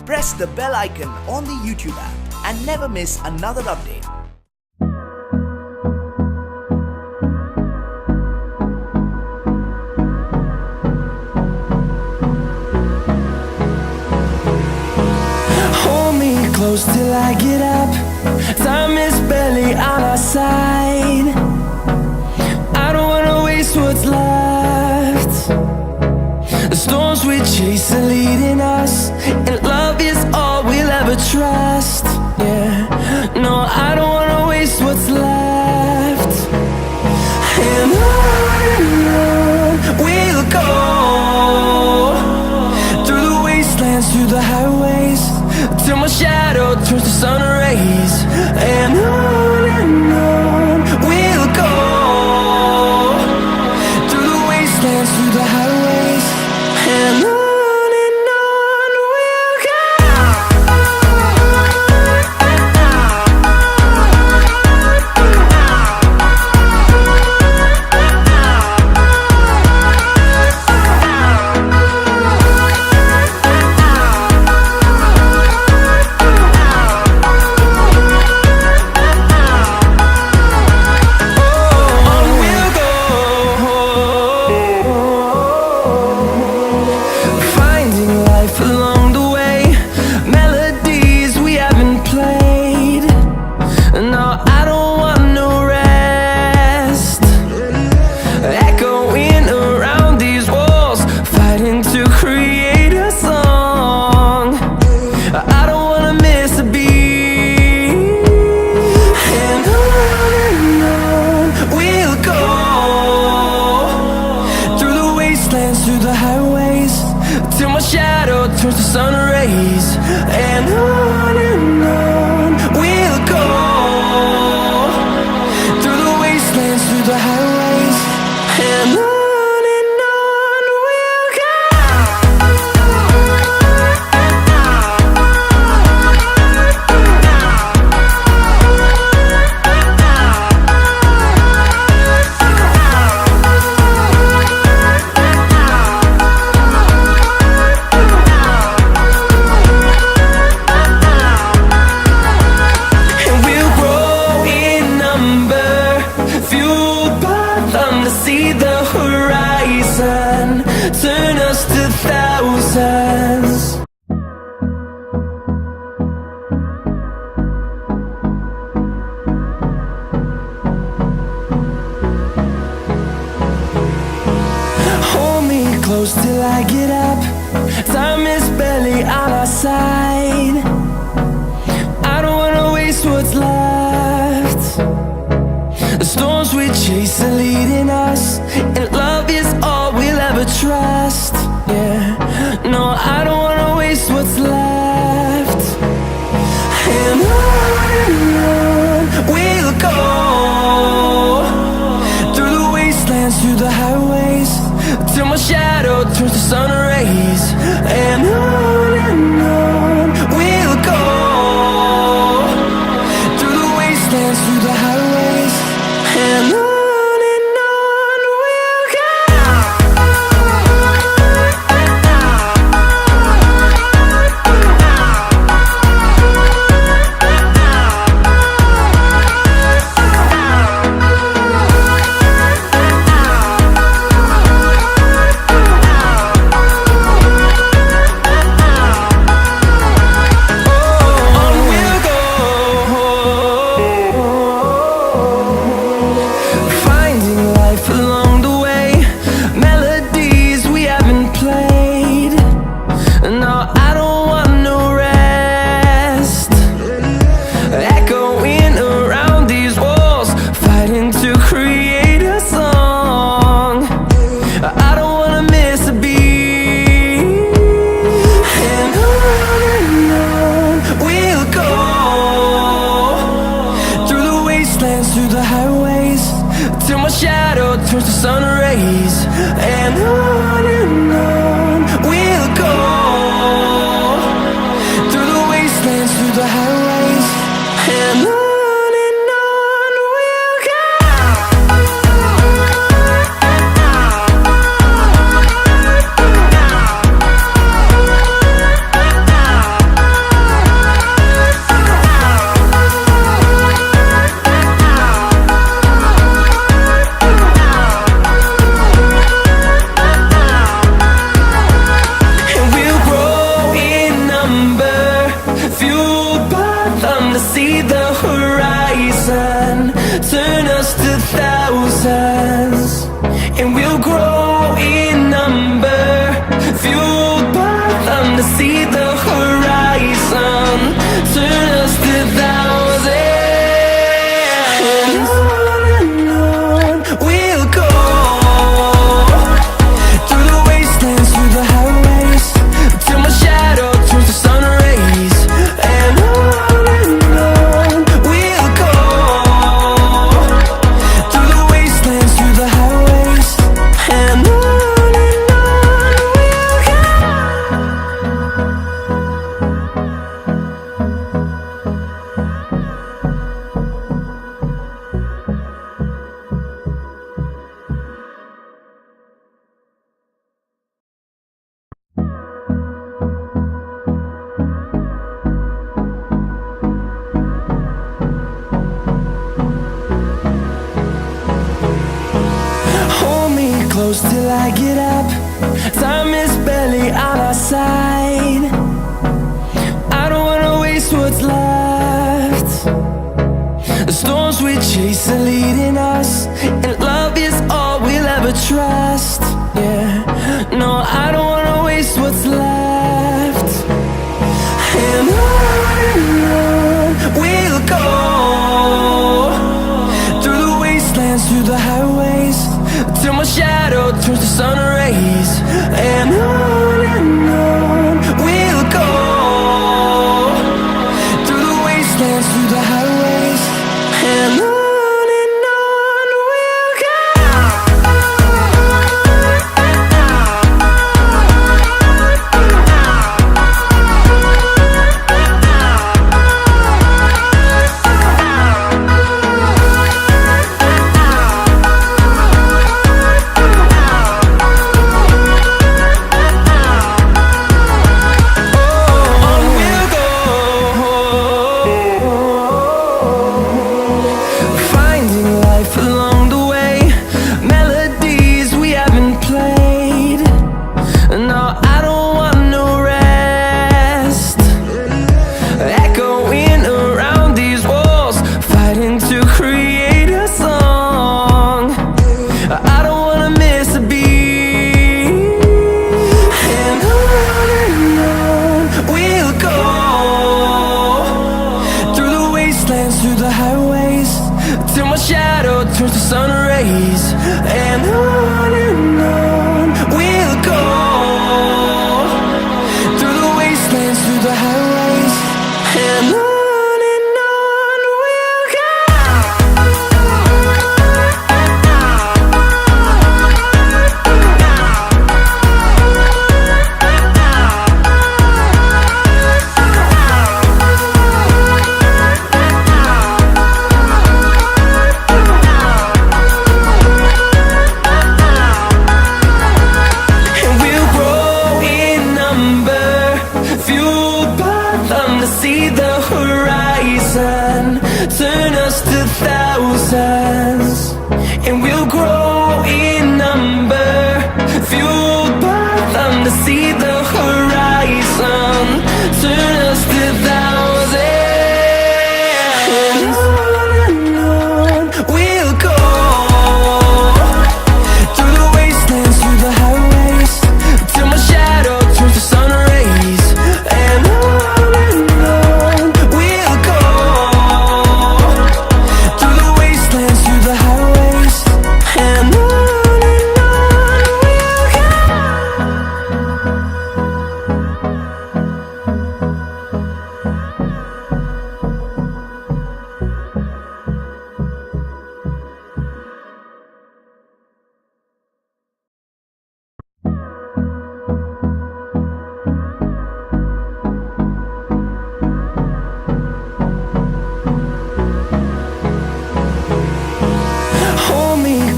press the bell icon on the YouTube app and never miss another update. Hold me close till I get up. Time is barely on our side. I don't wanna waste what's left. The storms we chase are leading us, and love is all we'll ever trust. Yeah, no, I don't wanna waste what's left. And on we'll go, through the wastelands, through the highways, till my shadow turns to sun rays. And on we'll go, through the wastelands, through the highways, and on we'll go. Through the highways, till my shadow turns to sun rays. And on we'll go, through the wastelands, through the highways, and on we'll go. See the horizon, turn us to thousands. Hold me close till I get up. Time is barely on our side. I don't wanna waste what's left. The storms we chase are leading us, and love is all we'll ever trust. Yeah, no, I don't wanna waste what's left. And on we'll go, through the wastelands, through the highways, till my shadow turns to sun rays. And on we'll go, through the wastelands, through the highways, and on we'll go. Through the highways, till my shadow turns to sun rays. And on we'll go, through the wastelands, through the highways, and on we'll go. close till I get up. Time is barely on our side. I don't wanna waste what's left. The storms we chase are leading us, and love is all we'll ever trust. Yeah, no, I don't wanna waste what's left. And on we'll go, through the wastelands, through the highways, till my shadow turns to sun rays. And on we'll go, through the wastelands, through the highways, and on we'll go.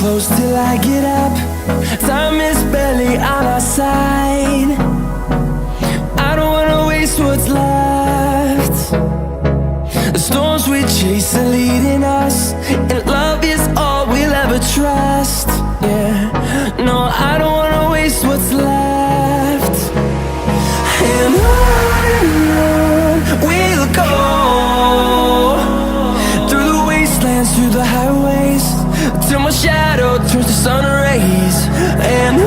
Close till I get up. Time is barely on our side. I don't wanna waste what's left. The storms we chase are leading us, and love is all we'll ever trust. Yeah, no, I don't wanna waste what's left. And on we'll go, through the wastelands, through the highways, till my shadow turns to sun rays. And